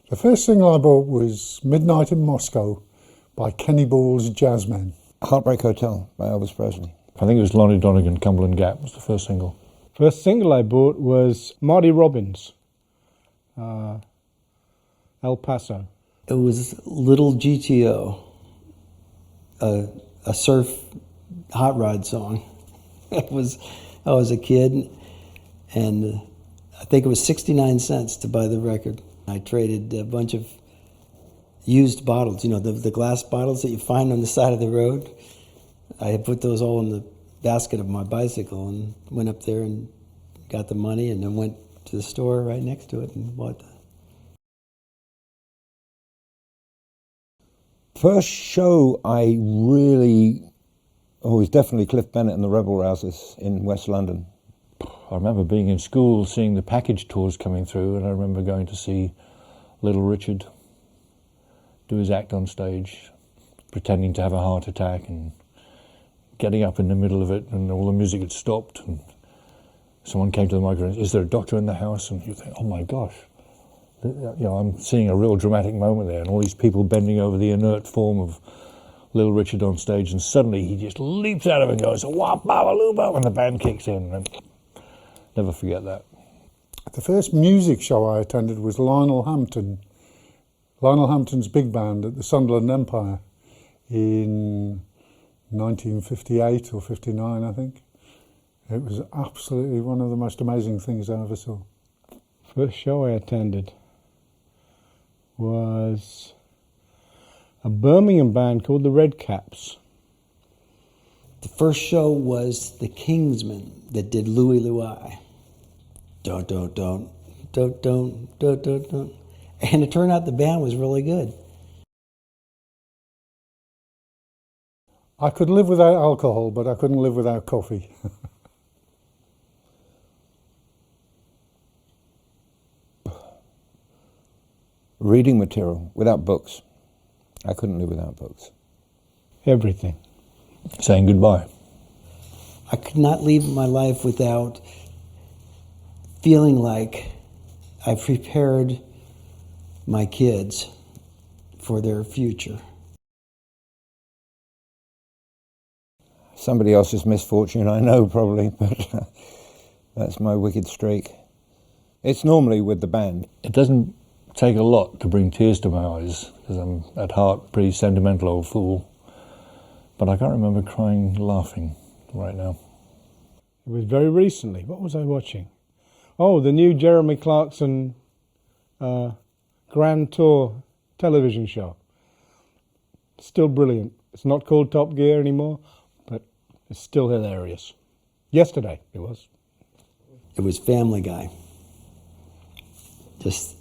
The first single I bought was Midnight in Moscow by Kenny Ball's Jazzmen. Heartbreak Hotel by Elvis Presley. I think it was Lonnie Donegan, Cumberland Gap was the first single. First single I bought was Marty Robbins, El Paso. It was Little GTO, a surf hot rod song. I was a kid, and I think it was 69 cents to buy the record. I traded a bunch of used bottles, you know, the glass bottles that you find on the side of the road. I had put those all in the basket of my bicycle and went up there and got the money and then went to the store right next to it and bought that. First show I really, it was definitely Cliff Bennett and the Rebel Rousers in West London. I remember being in school, seeing the package tours coming through, and I remember going to see Little Richard do his act on stage, pretending to have a heart attack and getting up in the middle of it, and all the music had stopped, and someone came to the microphone, is there a doctor in the house? And you think, oh my gosh, you know, I'm seeing a real dramatic moment there, and all these people bending over the inert form of Little Richard on stage, and suddenly he just leaps out of it and goes, wah, ba, and the band kicks in. And never forget that. The first music show I attended was Lionel Hampton's big band at the Sunderland Empire in 1958 or 59, I think. It was absolutely one of the most amazing things I ever saw. First show I attended was a Birmingham band called the Red Caps. The first show was the Kingsmen that did Louie Louie. Don't. And it turned out the band was really good. I could live without alcohol, but I couldn't live without coffee. Reading material, without books. I couldn't live without books. Everything. Saying goodbye. I could not leave my life without feeling like I've prepared my kids for their future. Somebody else's misfortune, I know, probably, but that's my wicked streak. It's normally with the band. It doesn't take a lot to bring tears to my eyes, because I'm at heart a pretty sentimental old fool. But I can't remember crying, laughing right now. It was very recently. What was I watching? Oh, the new Jeremy Clarkson Grand Tour television show. Still brilliant. It's not called Top Gear anymore, but it's still hilarious. Yesterday it was. It was Family Guy.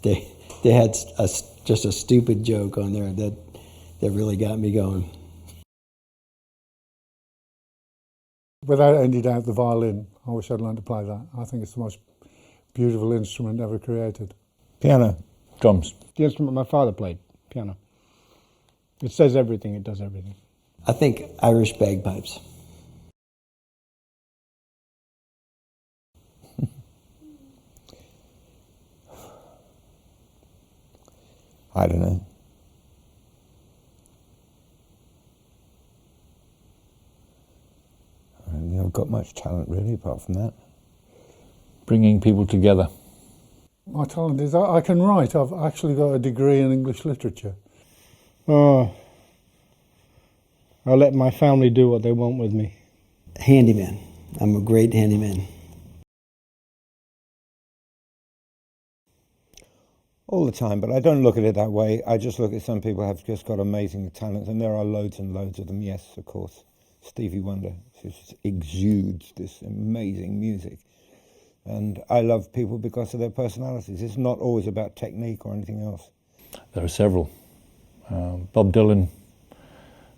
They had just a stupid joke on there that really got me going. Without any doubt, the violin. I wish I'd learned to play that. I think it's the most beautiful instrument ever created. Piano. Drums. The instrument my father played, piano. It says everything, it does everything. I think Irish bagpipes. I don't know. I don't think I've got much talent really apart from that. Bringing people together. My talent is I can write. I've actually got a degree in English literature. Oh, I'll let my family do what they want with me. Handyman. I'm a great handyman. All the time, but I don't look at it that way. I just look at some people have just got amazing talent, and there are loads and loads of them. Yes, of course. Stevie Wonder just exudes this amazing music. And I love people because of their personalities. It's not always about technique or anything else. There are several. Bob Dylan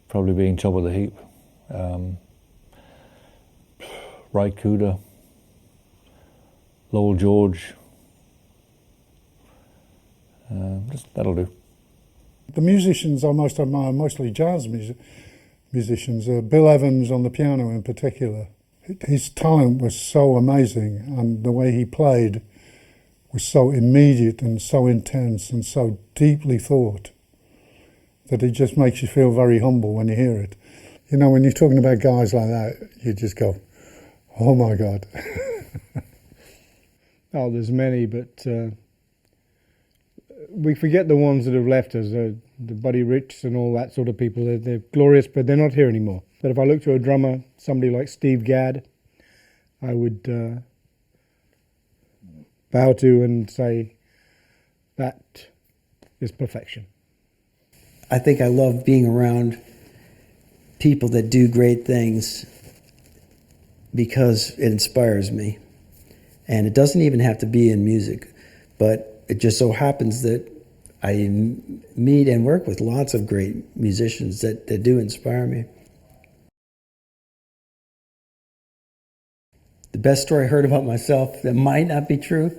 probably being top of the heap. Ry Cooder, Lowell George. That'll do. The musicians I most admire, mostly jazz musicians, Bill Evans on the piano in particular. His talent was so amazing, and the way he played was so immediate and so intense and so deeply thought that it just makes you feel very humble when you hear it. You know, when you're talking about guys like that, you just go, oh my God. Oh, there's many, but we forget the ones that have left us, the Buddy Rich and all that sort of people. They're glorious, but they're not here anymore. But if I look to a drummer, somebody like Steve Gadd, I would bow to and say, that is perfection. I think I love being around people that do great things because it inspires me. And it doesn't even have to be in music, but it just so happens that I meet and work with lots of great musicians that do inspire me. The best story I heard about myself that might not be true.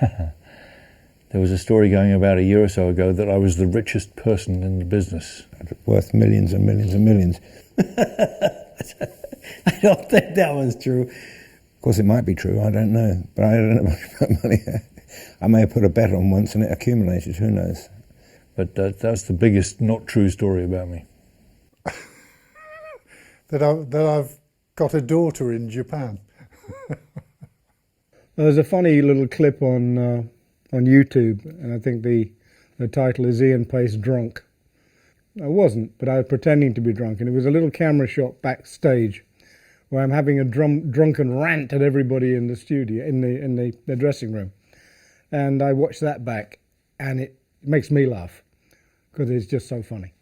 There was a story going about a year or so ago that I was the richest person in the business. Worth millions and millions and millions. I don't think that was true. Of course, it might be true, I don't know. But I don't know much about money. I may have put a bet on once and it accumulated, who knows? But that's the biggest not true story about me. that I've got a daughter in Japan. There's a funny little clip on YouTube, and I think the title is Ian Pace Drunk. I wasn't, but I was pretending to be drunk, and it was a little camera shot backstage where I'm having a drunken rant at everybody in the studio, in the dressing room. And I watched that back, and it makes me laugh, because it's just so funny.